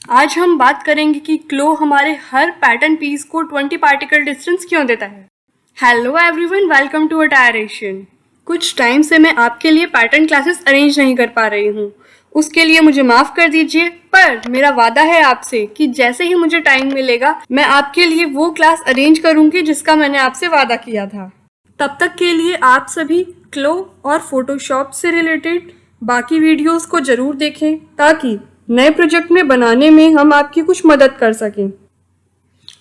आज हम बात करेंगे कि क्लो हमारे हर पैटर्न पीस को 20 पार्टिकल डिस्टेंस क्यों देता है। Hello everyone, welcome to Attire Asian. कुछ टाइम से मैं आपके लिए पैटर्न क्लासेस अरेंज नहीं कर पा रही हूँ, उसके लिए मुझे माफ़ कर दीजिए, पर मेरा वादा है आपसे कि जैसे ही मुझे टाइम मिलेगा मैं आपके लिए वो क्लास अरेंज करूँगी जिसका मैंने आपसे वादा किया था। तब तक के लिए आप सभी क्लो और फोटोशॉप से रिलेटेड बाकी वीडियोस को ज़रूर देखें ताकि नए प्रोजेक्ट में बनाने में हम आपकी कुछ मदद कर सकें।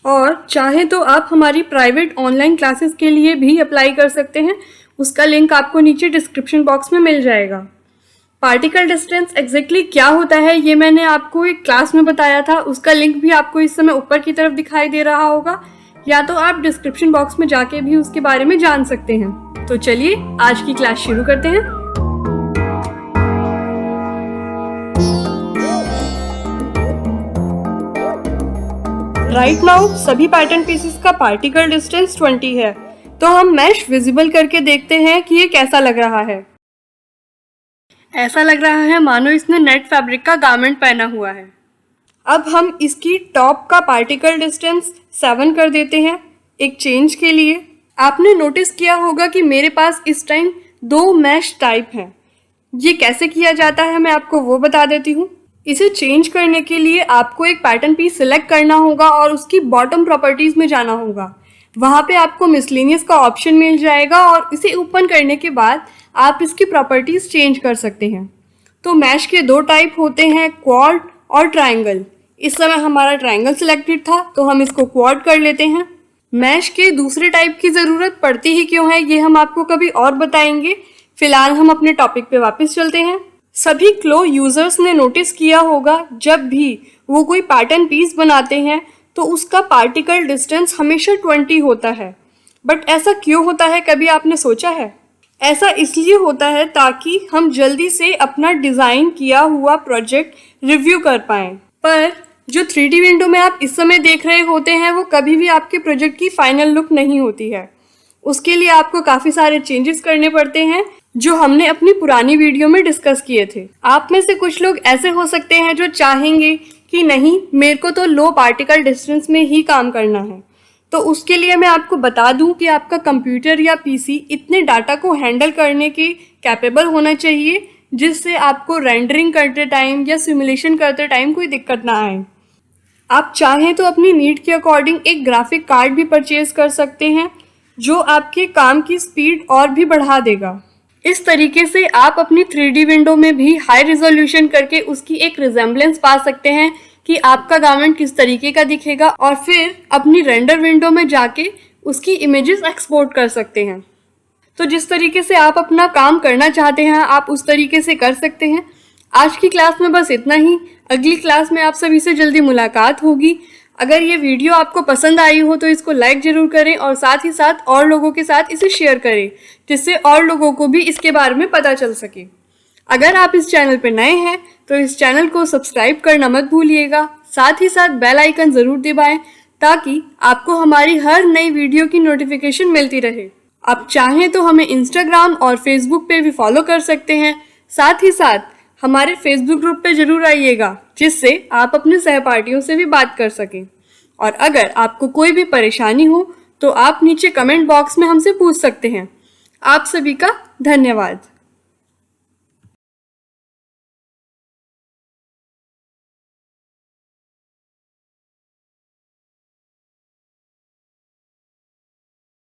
और चाहे तो आप हमारी प्राइवेट ऑनलाइन क्लासेस के लिए भी अप्लाई कर सकते हैं, उसका लिंक आपको नीचे डिस्क्रिप्शन बॉक्स में मिल जाएगा। पार्टिकल डिस्टेंस एग्जैक्टली क्या होता है ये मैंने आपको एक क्लास में बताया था, उसका लिंक भी आपको इस समय ऊपर की तरफ दिखाई दे रहा होगा, या तो आप डिस्क्रिप्शन बॉक्स में जाके भी उसके बारे में जान सकते हैं। तो चलिए आज की क्लास शुरू करते हैं। राइट नाउ सभी पैटर्न पीसेस का पार्टिकल डिस्टेंस 20 है, तो हम मैश विजिबल करके देखते हैं कि ये कैसा लग रहा है। ऐसा लग रहा है मानो इसने नेट फैब्रिक का गारमेंट पहना हुआ है। अब हम इसकी टॉप का पार्टिकल डिस्टेंस 7 कर देते हैं एक चेंज के लिए। आपने नोटिस किया होगा कि मेरे पास इस टाइम 2 मैश टाइप हैं। ये कैसे किया जाता है मैं आपको वो बता देती हूँ। इसे चेंज करने के लिए आपको एक पैटर्न पीस सिलेक्ट करना होगा और उसकी बॉटम प्रॉपर्टीज़ में जाना होगा। वहाँ पे आपको मिसलेनियस का ऑप्शन मिल जाएगा और इसे ओपन करने के बाद आप इसकी प्रॉपर्टीज़ चेंज कर सकते हैं। तो मैश के 2 टाइप होते हैं, क्वाड और ट्रायंगल। इस समय हमारा ट्रायंगल सिलेक्टेड था तो हम इसको क्वाड कर लेते हैं। मैश के दूसरे टाइप की ज़रूरत पड़ती ही क्यों है ये हम आपको कभी और बताएंगे। फिलहाल हम अपने टॉपिक पे वापस चलते हैं। सभी क्लो यूजर्स ने नोटिस किया होगा जब भी वो कोई पैटर्न पीस बनाते हैं तो उसका पार्टिकल डिस्टेंस हमेशा 20 होता है। बट ऐसा क्यों होता है, कभी आपने सोचा है? ऐसा इसलिए होता है ताकि हम जल्दी से अपना डिज़ाइन किया हुआ प्रोजेक्ट रिव्यू कर पाएँ। पर जो 3D विंडो में आप इस समय देख रहे होते हैं वो कभी भी आपके प्रोजेक्ट की फाइनल लुक नहीं होती है। उसके लिए आपको काफ़ी सारे चेंजेस करने पड़ते हैं जो हमने अपनी पुरानी वीडियो में डिस्कस किए थे। आप में से कुछ लोग ऐसे हो सकते हैं जो चाहेंगे कि नहीं, मेरे को तो लो पार्टिकल डिस्टेंस में ही काम करना है। तो उसके लिए मैं आपको बता दूं कि आपका कंप्यूटर या पीसी इतने डाटा को हैंडल करने के कैपेबल होना चाहिए जिससे आपको रेंडरिंग करते टाइम या सिमुलेशन करते टाइम कोई दिक्कत ना आए। आप चाहें तो अपनी नीड के अकॉर्डिंग एक ग्राफिक कार्ड भी परचेज कर सकते हैं जो आपके काम की स्पीड और भी बढ़ा देगा। इस तरीके से आप अपनी 3D विंडो में भी हाई रिजोल्यूशन करके उसकी एक रिजेम्बलेंस पा सकते हैं कि आपका गारमेंट किस तरीके का दिखेगा, और फिर अपनी रेंडर विंडो में जाके उसकी इमेजेस एक्सपोर्ट कर सकते हैं। तो जिस तरीके से आप अपना काम करना चाहते हैं आप उस तरीके से कर सकते हैं। आज की क्लास में बस इतना ही। अगली क्लास में आप सभी से जल्दी मुलाकात होगी। अगर ये वीडियो आपको पसंद आई हो तो इसको लाइक ज़रूर करें और साथ ही साथ और लोगों के साथ इसे शेयर करें जिससे और लोगों को भी इसके बारे में पता चल सके। अगर आप इस चैनल पर नए हैं तो इस चैनल को सब्सक्राइब करना मत भूलिएगा। साथ ही साथ बेल आइकन ज़रूर दबाएं ताकि आपको हमारी हर नई वीडियो की नोटिफिकेशन मिलती रहे। आप चाहें तो हमें इंस्टाग्राम और फेसबुक पे भी फॉलो कर सकते हैं। साथ ही साथ हमारे फेसबुक ग्रुप पे जरूर आइएगा जिससे आप अपने सहपाठियों से भी बात कर सकें। और अगर आपको कोई भी परेशानी हो तो आप नीचे कमेंट बॉक्स में हमसे पूछ सकते हैं। आप सभी का धन्यवाद।